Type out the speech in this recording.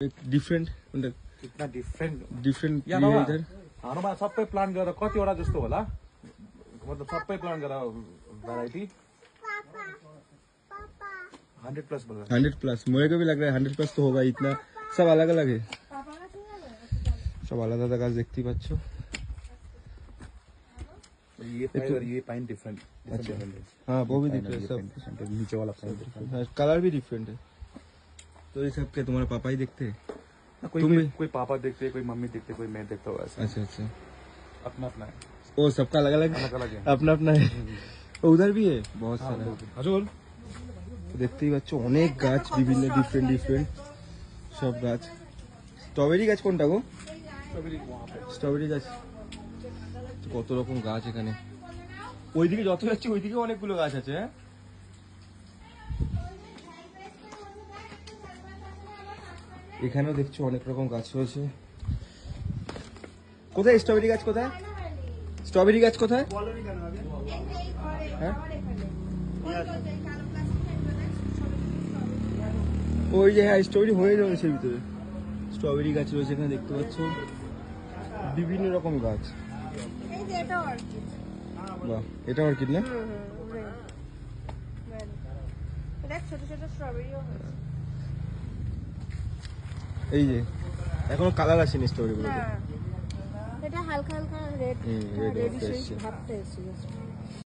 different कितना different या बाबा हाम्रोमा सबै प्लान गरेर कतिवटा जस्तो होला मतलब सबै प्लान गरेर भेराइटी 100 प्लस बोल रहा 100 प्लस मुझे को भी लग रहा है 100 प्लस तो होगा इतना सब अलग अलग है सब अलग अलग गाছ देखते पाচ্ছ ये फाइबर ये पाइन डिफरेंट अच्छा हाँ वो भी डिफरेंट सब नीचे वाला पाइन कलर भी डिफरेंट है तो ये सब क्या तुम्हारे पापा ही देखते हैं कोई पापा देखते हैं कोई मम्मी देखते कोई मैं देखता हूँ ऐसा अच्छा अच्छा अपना अपना है ओ सबका अलग अलग है अपना अपना है उधर भी है बहुत सारा हजुर দেখতেই পাচ্ছ অনেক গাছ বিভিন্ন ডিফারেন্ট সব গাছ স্ট্রবেরি গাছ কোনটা গো স্ট্রবেরি গাছ কত রকম গাছ এখানে ওইদিকে যত যাচ্ছে ওইদিকে অনেকগুলো গাছ আছে হ্যাঁ এখানেও দেখছো অনেক রকম গাছ রয়েছে কোথায় স্ট্রবেরি গাছ কোথায় স্ট্রবেরি গাছ কোথায় হ্যাঁ ওই যে হ্যাঁ স্ট্রবেরি হয়ে রয়েছে ভিতরে স্ট্রবেরি গাছ রয়েছে এখানে দেখতে পাচ্ছ বিভিন্ন রকম গাছ বাহ এটা অর্কিড না এই যে এখনো কালার আসেনি স্ট্রবেরি গুলোতে এটা হালকা হালকা রেড রেড ভাবতে এসেছে